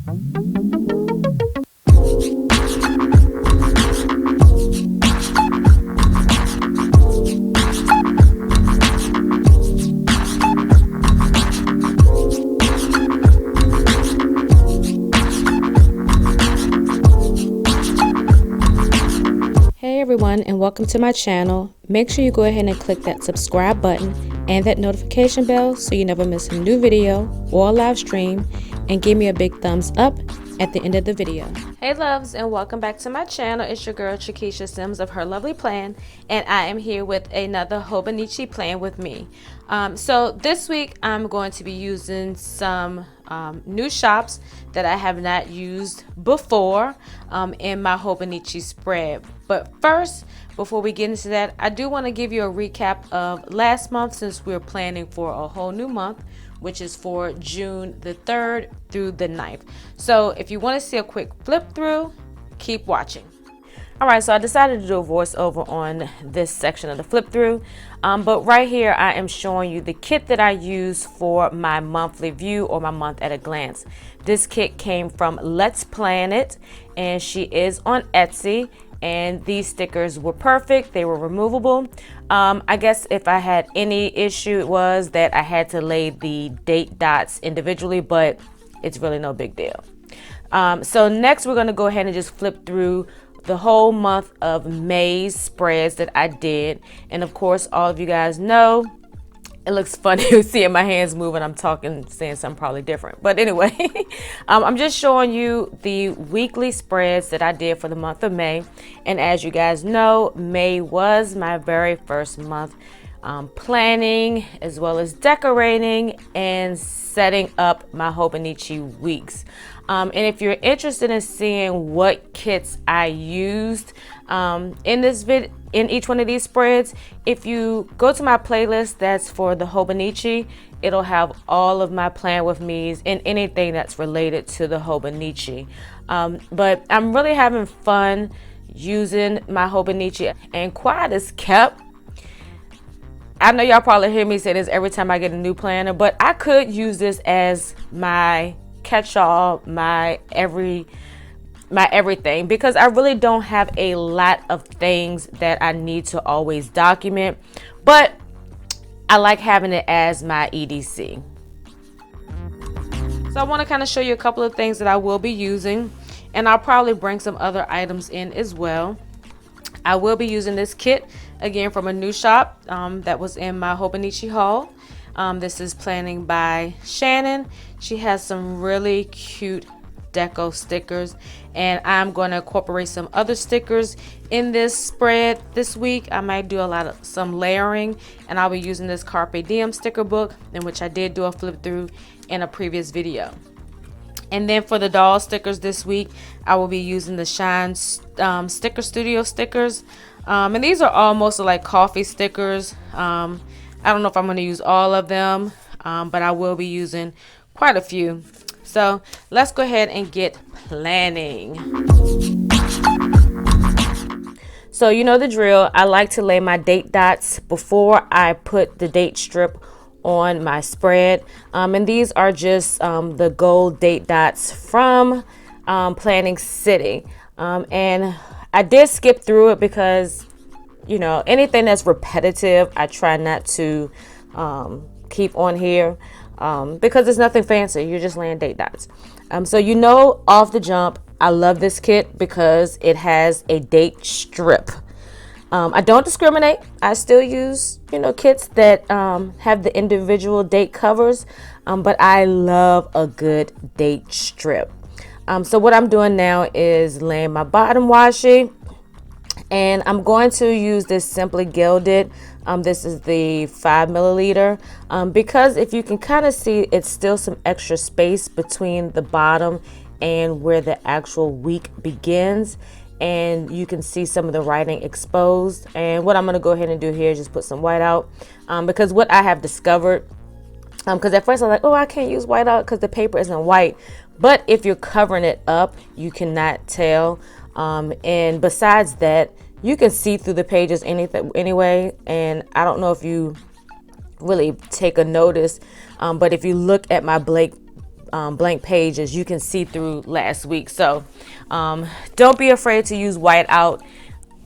Hey everyone, and welcome to my channel. Make sure you go ahead and click that subscribe button and that notification bell so you never miss a new video or a live stream, and give me a big thumbs up at the end of the video. Hey loves, and welcome back to my channel. It's your girl CheKesha Simms of Her Lovely Plan, and I am here with another Hobonichi plan with me. So this week I'm going to be using some new shops that I have not used before in my Hobonichi spread. But first, before we get into that, I do want to give you a recap of last month, since we're planning for a whole new month, which is for June the 3rd through the 9th. So if you want to see a quick flip through, keep watching. Alright, so I decided to do a voiceover on this section of the flip through, but right here I am showing you the kit that I use for my monthly view, or my month at a glance. This kit came from Let's Plan It, and she is on Etsy, and these stickers were perfect. They were removable. I guess if I had any issue, it was that I had to lay the date dots individually, but it's really no big deal. So next we're going to go ahead and just flip through the whole month of May's spreads that I did. And of course, all of you guys know, it looks funny seeing my hands moving. I'm talking, saying something probably different. But anyway, I'm just showing you the weekly spreads that I did for the month of May. And as you guys know, May was my very first month planning, as well as decorating and setting up my Hobonichi weeks. And if you're interested in seeing what kits I used in each one of these spreads, if you go to my playlist that's for the Hobonichi, it'll have all of my plan with me's and anything that's related to the Hobonichi. But I'm really having fun using my Hobonichi, and quiet is kept. I know y'all probably hear me say this every time I get a new planner, but I could use this as my catch-all, my everything, because I really don't have a lot of things that I need to always document, but I like having it as my EDC. So I want to kind of show you a couple of things that I will be using, and I'll probably bring some other items in as well. I will be using this kit again from a new shop that was in my Hobonichi haul. This is planning by Shannon. She has some really cute deco stickers, and I'm going to incorporate some other stickers in this spread this week. I might do some layering, and I'll be using this Carpe Diem sticker book, in which I did do a flip through in a previous video. And then for the doll stickers this week, I will be using the Shine Sticker Studio stickers. And these are all mostly like coffee stickers. I don't know if I'm going to use all of them, but I will be using quite a few. So let's go ahead and get planning. So you know the drill. I like to lay my date dots before I put the date strip on my spread. And these are just the gold date dots from Planning City. And I did skip through it because, you know, anything that's repetitive, I try not to keep on here because there's nothing fancy. You're just laying date dots. So you know, off the jump, I love this kit because it has a date strip. I don't discriminate. I still use, you know, kits that have the individual date covers, but I love a good date strip. So what I'm doing now is laying my bottom washi, and I'm going to use this Simply Gilded. This is the 5 milliliter, because if you can kind of see, it's still some extra space between the bottom and where the actual week begins, and you can see some of the writing exposed. And what I'm going to go ahead and do here is just put some white out, because what I have discovered, because at first I was like, oh, I can't use white out because the paper isn't white, but if you're covering it up, you cannot tell. And besides that, you can see through the pages anyway, and I don't know if you really take a notice, but if you look at my blank pages, you can see through last week. So don't be afraid to use whiteout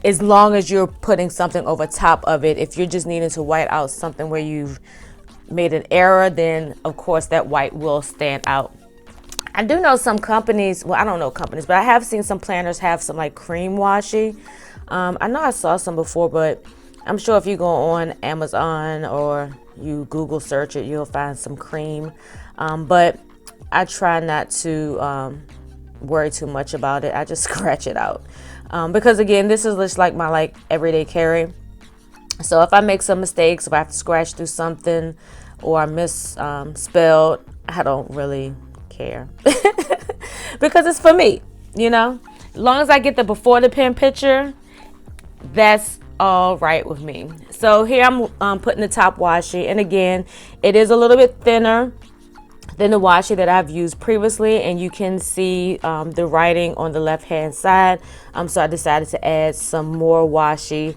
as long as you're putting something over top of it. If you're just needing to white out something where you've made an error, then of course that white will stand out. I do know some companies, well, I don't know companies, but I have seen some planners have some like cream washi. I know I saw some before, but I'm sure if you go on Amazon or you Google search it, you'll find some cream. But I try not to worry too much about it. I just scratch it out. Because again, this is just like my everyday carry. So if I make some mistakes, if I have to scratch through something or I misspelled, I don't really care because it's for me, you know. As long as I get the before the pen picture, that's all right with me. So here I'm putting the top washi, and again, it is a little bit thinner than the washi that I've used previously, and you can see the writing on the left hand side. So I decided to add some more washi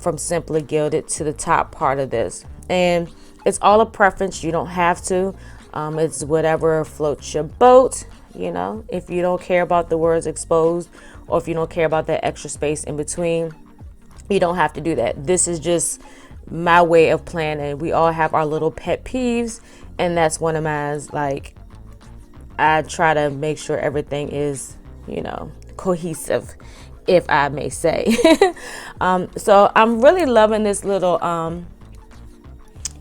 from Simply Gilded to the top part of this, and it's all a preference. You don't have to. It's whatever floats your boat, you know. If you don't care about the words exposed, or if you don't care about that extra space in between, you don't have to do that. This is just my way of planning. We all have our little pet peeves, and that's one of mine. Like, I try to make sure everything is, you know, cohesive, if I may say. So I'm really loving this little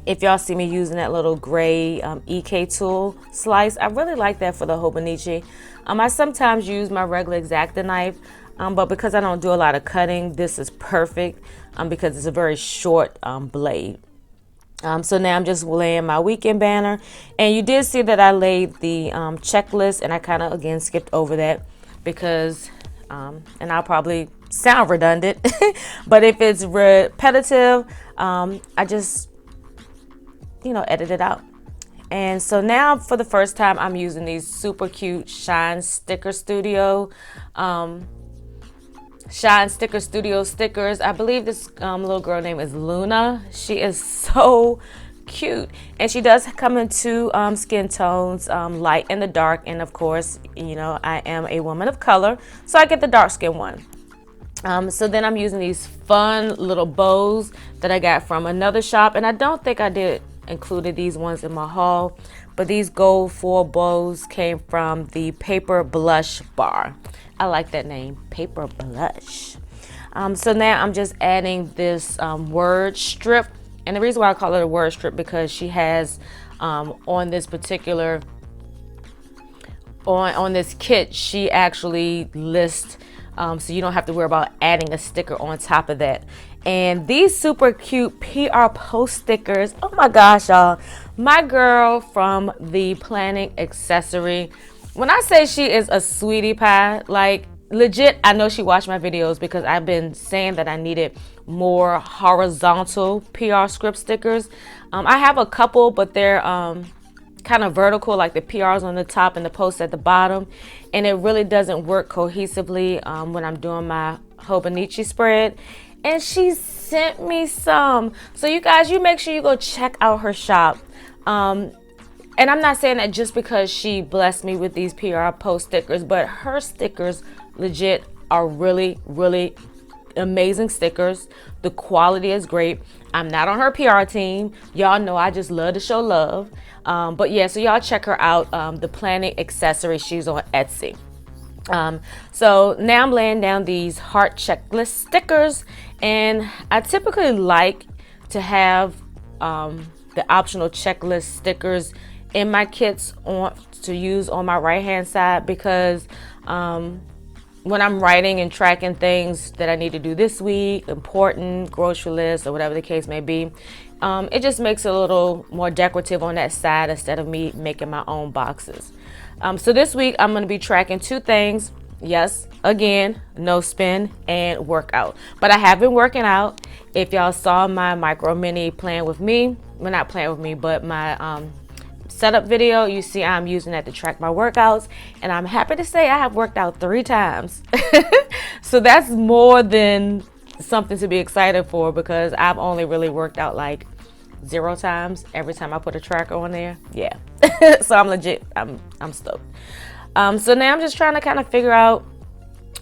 if y'all see me using that little gray EK tool slice, I really like that for the Hobonichi. I sometimes use my regular X-Acto knife, but because I don't do a lot of cutting, this is perfect because it's a very short blade. So now I'm just laying my weekend banner, and you did see that I laid the checklist, and I kind of again skipped over that because, and I'll probably sound redundant, but if it's repetitive, I just, you know, edit it out. And so now for the first time, I'm using these super cute Shine Sticker Studio Shine Sticker Studio stickers. I believe this little girl name is Luna. She is so cute, and she does come in two skin tones, light and the dark. And of course, you know, I am a woman of color, so I get the dark skin one. So then I'm using these fun little bows that I got from another shop, and I don't think I did included these ones in my haul, but these gold foil bows came from the Paper Blush Bar. I like that name, Paper Blush. So now I'm just adding this word strip, and the reason why I call it a word strip because she has on this particular on this kit, she actually lists so you don't have to worry about adding a sticker on top of that. And these super cute PR post stickers, oh my gosh, y'all, my girl from the planning accessory, when I say she is a sweetie pie, like legit, I know she watched my videos because I've been saying that I needed more horizontal PR script stickers. I have a couple, but they're kind of vertical, like the PRs on the top and the posts at the bottom, and it really doesn't work cohesively when I'm doing my Hobonichi spread. And she sent me some, so you guys, you make sure you go check out her shop. And I'm not saying that just because she blessed me with these PR post stickers, but her stickers legit are really, really amazing stickers. The quality is great. I'm not on her PR team. Y'all know I just love to show love. But yeah, so y'all check her out. The planning accessory, she's on Etsy. So now I'm laying down these heart checklist stickers, and I typically like to have the optional checklist stickers in my kits to use on my right hand side, because when I'm writing and tracking things that I need to do this week, important grocery list or whatever the case may be, it just makes it a little more decorative on that side instead of me making my own boxes. So this week I'm going to be tracking two things. Yes, again, no spin and workout. But I have been working out. If y'all saw my micro mini plan with me, well, not plan with me, but my setup video, you see I'm using that to track my workouts, and I'm happy to say I have worked out 3 times. So that's more than something to be excited for, because I've only really worked out like 0 times every time I put a tracker on there. Yeah. So I'm legit, I'm stoked. So now I'm just trying to kind of figure out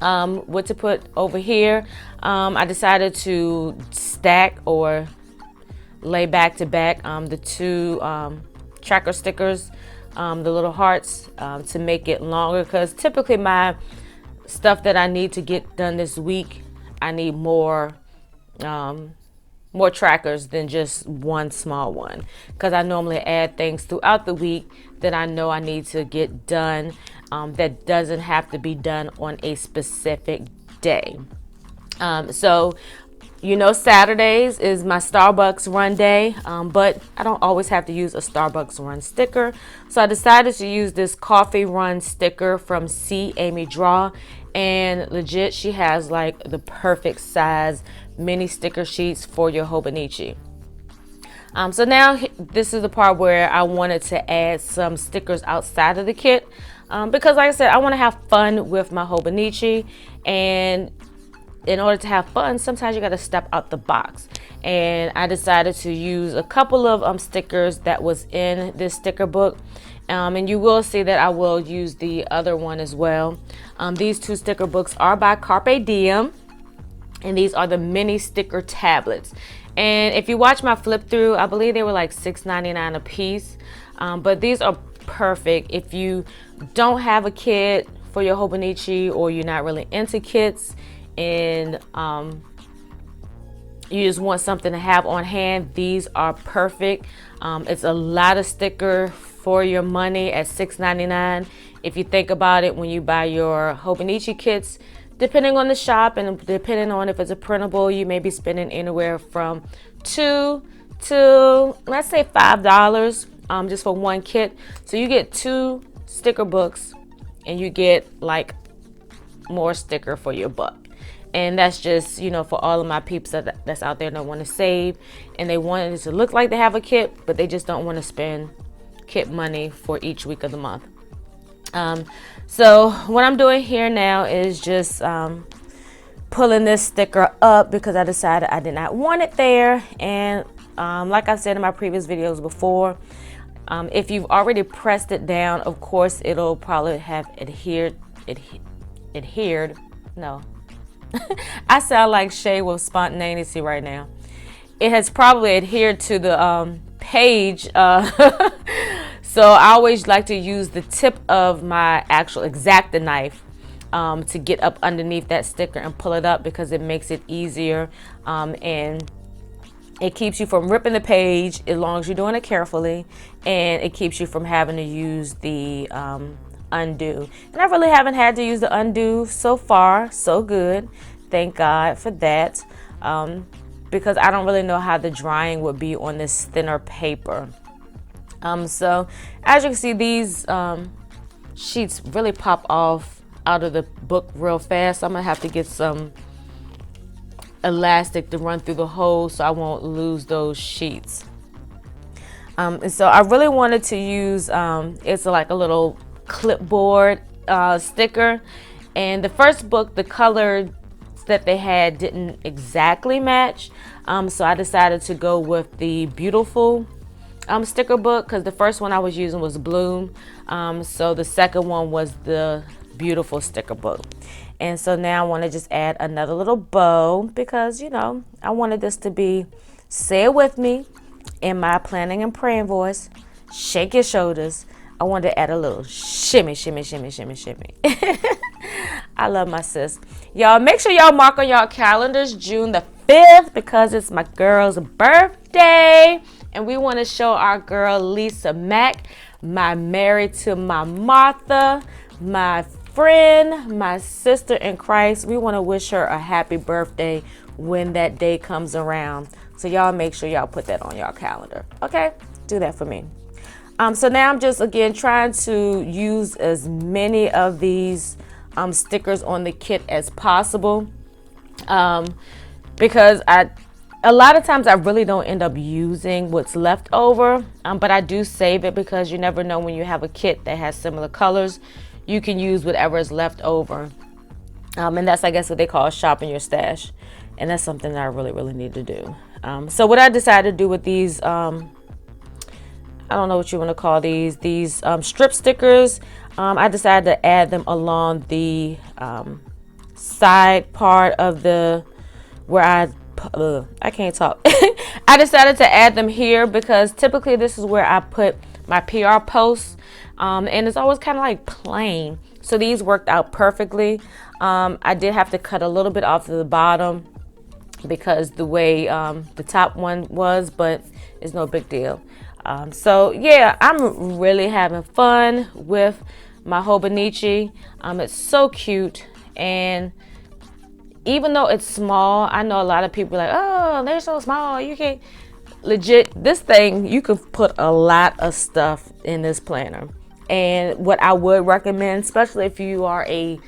what to put over here. I decided to stack or lay back to back the 2 tracker stickers, the little hearts, to make it longer, because typically my stuff that I need to get done this week, I need more trackers than just one small one, because I normally add things throughout the week that I know I need to get done, that doesn't have to be done on a specific day. So you know, Saturdays is my Starbucks run day, but I don't always have to use a Starbucks run sticker. So I decided to use this coffee run sticker from C. Amy Draw, and legit, she has like the perfect size mini sticker sheets for your Hobonichi. So now this is the part where I wanted to add some stickers outside of the kit, because like I said, I want to have fun with my Hobonichi, and in order to have fun, sometimes you got to step out the box. And I decided to use a couple of stickers that was in this sticker book. And you will see that I will use the other one as well. These 2 sticker books are by Carpe Diem, and these are the mini sticker tablets. And if you watch my flip through, I believe they were like $6.99 a piece. But these are perfect if you don't have a kit for your Hobonichi, or you're not really into kits, and you just want something to have on hand. These are perfect. It's a lot of sticker for your money at $6.99. If you think about it, when you buy your Hobonichi kits, depending on the shop and depending on if it's a printable, you may be spending anywhere from $2 to, let's say, $5 just for one kit. So you get 2 sticker books and you get like more sticker for your buck. And that's just, you know, for all of my peeps that's out there that want to save and they want it to look like they have a kit, but they just don't want to spend kit money for each week of the month. So what I'm doing here now is just pulling this sticker up, because I decided I did not want it there. And like I said in my previous videos before, if you've already pressed it down, of course it'll probably have adhered. No. I sound like Shay with spontaneity right now. It has probably adhered to the page. So I always like to use the tip of my actual X-Acto knife to get up underneath that sticker and pull it up, because it makes it easier, and it keeps you from ripping the page as long as you're doing it carefully, and it keeps you from having to use the undo. And I really haven't had to use the undo so far. So good, thank God for that, because I don't really know how the drying would be on this thinner paper. So as you can see, these sheets really pop off out of the book real fast. I'm gonna have to get some elastic to run through the hole so I won't lose those sheets. And so I really wanted to use it's like a little clipboard sticker, and the first book, the color that they had didn't exactly match, so I decided to go with the beautiful sticker book, because the first one I was using was blue, so the second one was the beautiful sticker book. And so now I want to just add another little bow, because you know, I wanted this to be, say it with me in my planning and praying voice, shake your shoulders. I wanted to add a little shimmy, shimmy, shimmy, shimmy, shimmy. I love my sis. Y'all, make sure y'all mark on y'all calendars June the 5th, because it's my girl's birthday. And we want to show our girl Lisa Mack, my married to my Martha, my friend, my sister in Christ. We want to wish her a happy birthday when that day comes around. So y'all make sure y'all put that on y'all calendar. Okay? Do that for me. So now I'm just, again, trying to use as many of these stickers on the kit as possible, because a lot of times I really don't end up using what's left over, but I do save it, because you never know when you have a kit that has similar colors, you can use whatever is left over. And that's, I guess, what they call shopping your stash. And that's something that I really, really need to do. So what I decided to do with these, I don't know what you want to call these strip stickers, I decided to add them along the side part of the, where I can't talk. I decided to add them here because typically this is where I put my PR posts, and it's always kind of like plain. So these worked out perfectly. I did have to cut a little bit off of the bottom because the way the top one was, but it's no big deal. So yeah, I'm really having fun with my Hobonichi. It's so cute, and even though it's small, I know a lot of people are like, oh, they're so small, you can't. Legit, this thing, you can put a lot of stuff in this planner. And what I would recommend, especially if you are a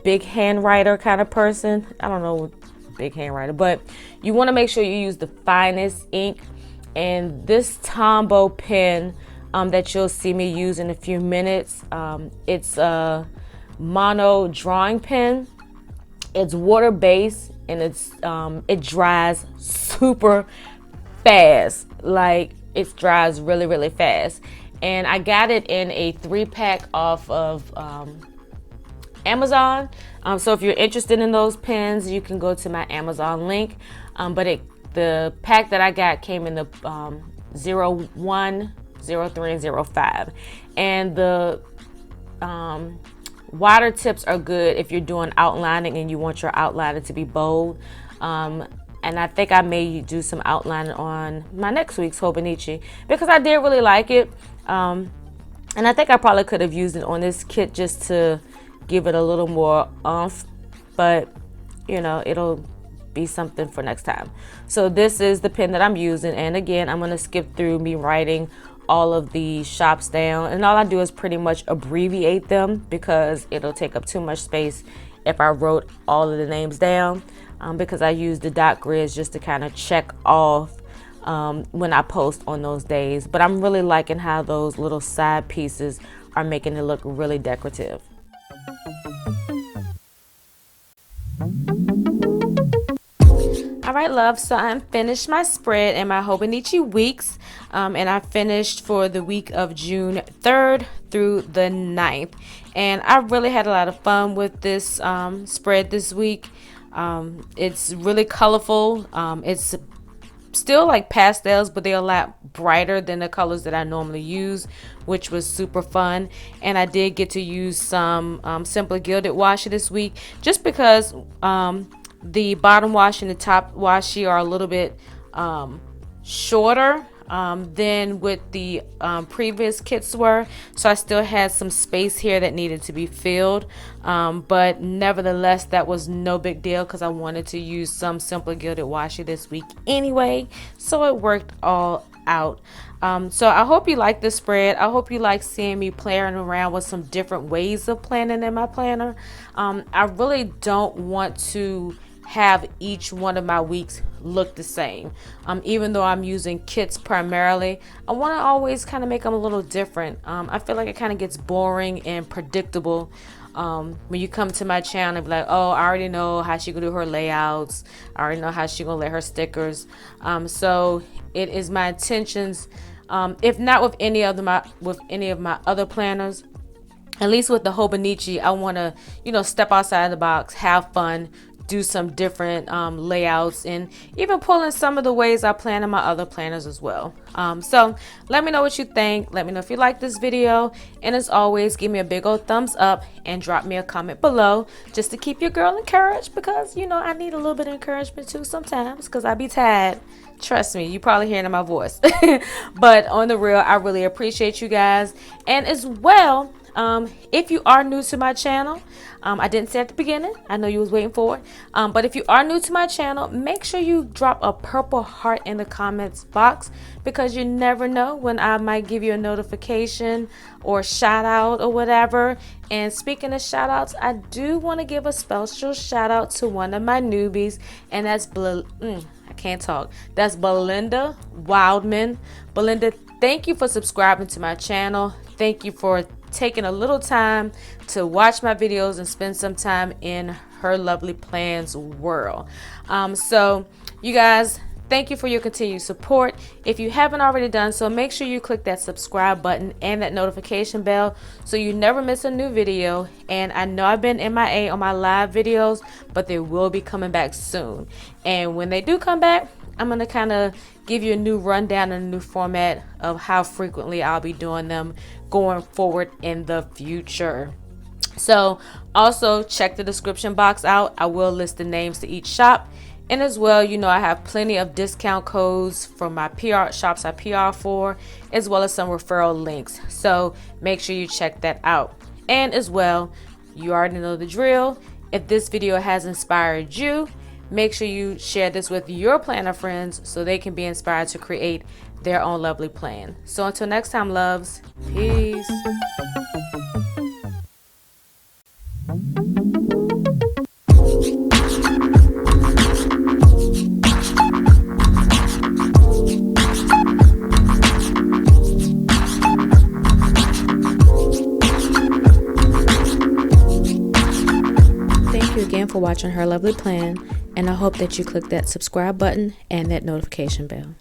big hand writer kind of person, I don't know, big hand writer, but you want to make sure you use the finest ink. And this Tombow pen that you'll see me use in a few minutes, it's a mono drawing pen. It's water based, and it dries super fast. Like, it dries really, really fast. And I got it in a 3-pack off of Amazon. So if you're interested in those pens, you can go to my Amazon link. But the pack that I got came in the 01, 03, and 05. And the water tips are good if you're doing outlining and you want your outliner to be bold. And I think I may do some outlining on my next week's Hobonichi because I did really like it. And I think I probably could have used it on this kit just to give it a little more oomph, but you know, it'll be something for next time. So this is the pen that I'm using, and again, I'm going to skip through me writing all of the shops down, and all I do is pretty much abbreviate them because it'll take up too much space if I wrote all of the names down, because I use the dot grids just to kind of check off when I post on those days. But I'm really liking how those little side pieces are making it look really decorative. All right, love, so I'm finished my spread and my Hobonichi weeks, and I finished for the week of June 3rd through the 9th, and I really had a lot of fun with this spread this week. It's really colorful. It's still like pastels, but they're a lot brighter than the colors that I normally use, which was super fun. And I did get to use some Simply Gilded washi this week, just because the bottom washi and the top washi are a little bit shorter than what the previous kits were. So I still had some space here that needed to be filled, but nevertheless, that was no big deal because I wanted to use some Simply Gilded washi this week anyway, so it worked all out. So I hope you like this spread. I hope you like seeing me playing around with some different ways of planning in my planner. I really don't want to have each one of my weeks look the same. Even though I'm using kits primarily, I want to always kind of make them a little different. I feel like it kind of gets boring and predictable when you come to my channel and be like, oh, I already know how she gonna do her layouts, I already know how she gonna lay her stickers. So it is my intentions, if not with any of my other planners, at least with the Hobonichi, I want to, you know, step outside the box, have fun, do some different layouts, and even pull in some of the ways I plan in my other planners as well. So let me know what you think. Let me know if you like this video, and as always, give me a big old thumbs up and drop me a comment below just to keep your girl encouraged, because you know I need a little bit of encouragement too sometimes, because I be tired. Trust me, you probably hearing in my voice. But on the real, I really appreciate you guys. And as well, if you are new to my channel, I didn't say at the beginning, I know you was waiting for it, but if you are new to my channel, make sure you drop a purple heart in the comments box, because you never know when I might give you a notification or shout out or whatever. And speaking of shout outs, I do want to give a special shout out to one of my newbies, and that's I can't talk. That's Belinda Wildman. Belinda, thank you for subscribing to my channel. Thank you for taking a little time to watch my videos and spend some time in Her Lovely Plan's world. So you guys, Thank you for your continued support. If you haven't already done so, make sure you click that subscribe button and that notification bell so you never miss a new video. And I know I've been MIA on my live videos, but they will be coming back soon. And when they do come back, I'm going to kind of give you a new rundown and a new format of how frequently I'll be doing them going forward in the future. So also check the description box out. I will list the names to each shop. And as well, you know, I have plenty of discount codes for my PR shops I PR for, as well as some referral links. So make sure you check that out. And as well, you already know the drill. If this video has inspired you, make sure you share this with your planner friends so they can be inspired to create their own lovely plan. So until next time, loves, peace. Thank you again for watching Her Lovely Plan, and I hope that you click that subscribe button and that notification bell.